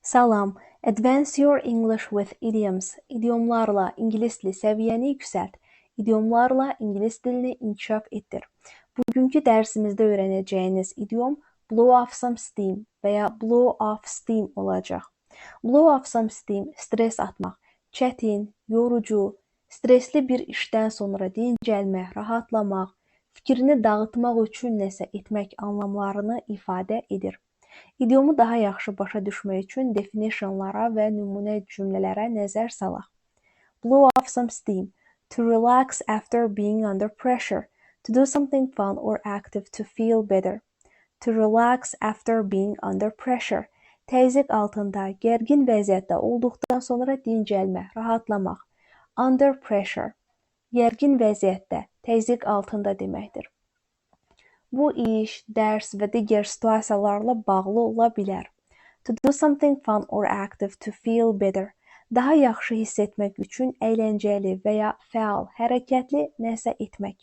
Salam, Advance Your English with Idioms. İdiomlarla ingilis dili səviyyəni yüksəlt. İdiomlarla ingilis dilini inkişaf etdir. Bugünkü dərsimizdə öyrənəcəyiniz idiom blow off some steam və ya blow off steam olacaq. Blow off some steam, stres atmaq, çətin, yorucu, stresli bir işdən sonra dincəlmək, rahatlamaq, fikrini dağıtmaq üçün nəsə etmək anlamlarını ifadə edir. İdiomu daha yaxşı başa düşmək üçün definitionlara və nümunə cümlələrə nəzər salaq. Blow off some steam. To relax after being under pressure. To do something fun or active to feel better. To relax after being under pressure. Təzyiq altında, gərgin vəziyyətdə olduqdan sonra dincəlmək, rahatlamaq. Under pressure. Gərgin vəziyyətdə, təzyiq altında deməkdir. Bu iş, dərs və digər situasiyalarla bağlı ola bilər. To do something fun or active to feel better. Daha yaxşı hiss etmək üçün əyləncəli və ya fəal, hərəkətli nəsə etmək.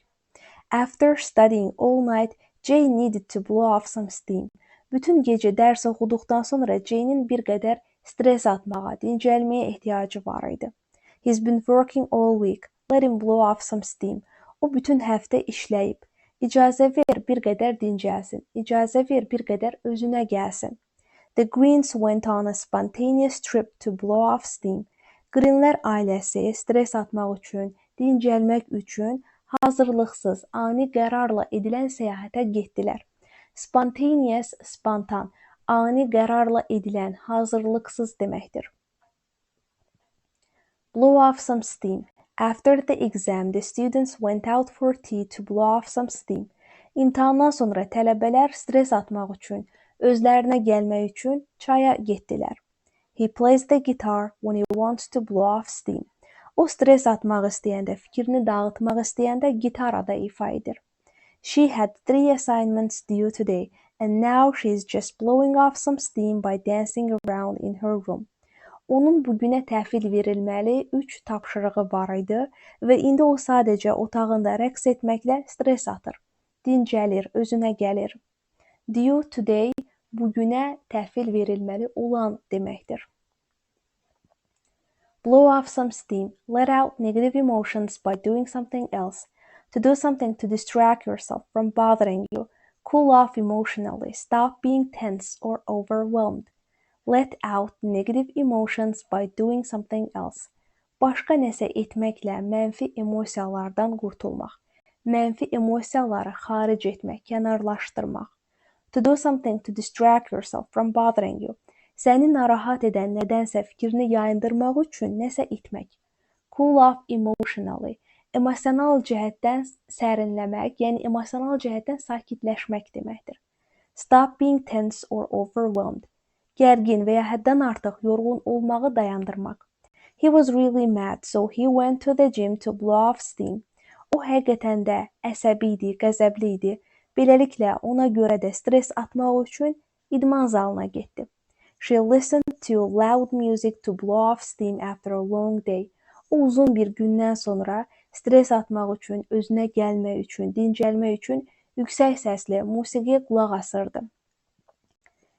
After studying all night, Jay needed to blow off some steam. Bütün gecə dərs oxuduqdan sonra Jay'nin bir qədər stres atmağa, dincəlməyə ehtiyacı var idi. He's been working all week. Let him blow off some steam. O bütün həftə işləyib. İcazə ver bir qədər dincəlsin. İcazə ver bir qədər özünə gəlsin. The Greens went on a spontaneous trip to blow off steam. Greenlər ailəsi stres atmaq üçün, dincəlmək üçün hazırlıqsız, ani qərarla edilən səyahətə getdilər. Spontaneous, spontan, ani qərarla edilən, hazırlıqsız deməkdir. Blow off some steam. After the exam, the students went out for tea to blow off some steam. İmtahandan sonra tələbələr stres atmaq üçün, özlərinə gəlmək üçün çaya getdilər. He plays the guitar when he wants to blow off steam. O stres atmaq istəyəndə, fikrini dağıtmaq istəyəndə gitarada ifa edir. She had 3 assignments due today and now she is just blowing off some steam by dancing around in her room. Onun bugünə təhvil verilməli 3 tapşırığı var idi və indi o sadəcə otağında rəqs etməklə stres atır. Dincəlir, özünə gəlir. Due today, bugünə təhvil verilməli olan deməkdir. Blow off some steam. Let out negative emotions by doing something else. To do something to distract yourself from bothering you. Cool off emotionally. Stop being tense or overwhelmed. Let out negative emotions by doing something else. Başqa nəsə etməklə mənfi emosiyalardan qurtulmaq. Mənfi emosiyaları xaric etmək, kənarlaşdırmaq. To do something to distract yourself from bothering you. Səni narahat edən nədənsə fikrini yayındırmaq üçün nəsə etmək. Cool off emotionally. Emosional cəhətdən sərinləmək, yəni emosional cəhətdən sakitləşmək deməkdir. Stop being tense or overwhelmed. Gərgin və ya həddən artıq yorğun olmağı dayandırmaq. He was really mad, so he went to the gym to blow off steam. O həqiqətən də əsəbi idi, qəzəbli idi. Beləliklə, ona görə də stres atmaq üçün idman zalına getdi. She listened to loud music to blow off steam after a long day. O uzun bir gündən sonra stres atmaq üçün, özünə gəlmək üçün, dincəlmək üçün yüksək səslə musiqiyə qulaq asırdı.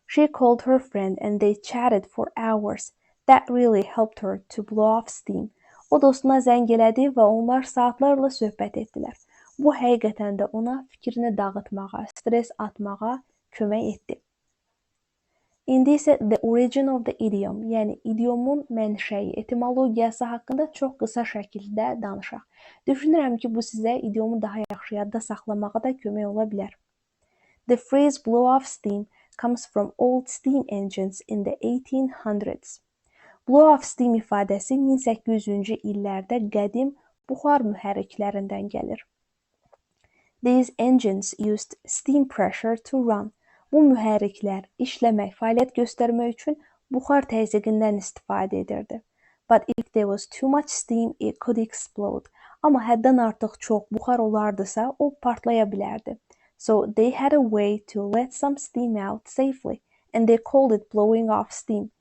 She called her friend and they chatted for hours. That really helped her to blow off steam. O dostuna zəng elədi və onlar saatlarla söhbət etdilər. Bu həqiqətən də ona fikrini dağıtmağa, stres atmağa kömək etdi. İndi isə the origin of the idiom, yəni idiomun mənşəyi, etimologiyası haqqında çox qısa şəkildə danışaq. Düşünürəm ki, bu sizə idiomu daha yaxşı yadda saxlamağa da kömək ola bilər. The phrase blow off steam comes from old steam engines in the 1800s. Blow off steam ifadəsi 1800-cü illərdə qədim buxar mühərriklərindən gəlir. These engines used steam pressure to run. Bu mühərriklər işləmək, fəaliyyət göstərmək üçün buxar təzyiqindən istifadə edirdi. But if there was too much steam, it could explode. Amma həddən artıq çox buxar olardısa, o partlaya bilərdi. So they had a way to let some steam out safely and they called it blowing off steam.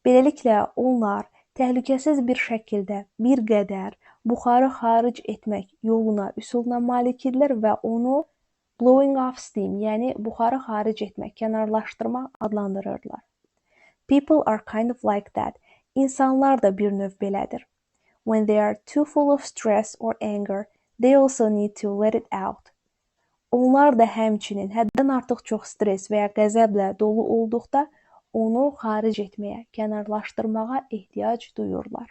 Beləliklə onlar təhlükəsiz bir şəkildə bir qədər buxarı xaric etmək yoluna, üsuluna malik idilər və onu blowing off steam, yəni buxarı xaric etmək, kənarlaşdırmaq adlandırırdılar. People are kind of like that. İnsanlar da bir növ belədir. When they are too full of stress or anger, they also need to let it out. Onlar da həmçinin həddən artıq çox stres və ya qəzəblə dolu olduqda onu xaric etməyə, kənarlaşdırmağa ehtiyac duyurlar.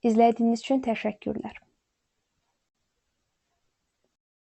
İzlədiyiniz üçün təşəkkürlər.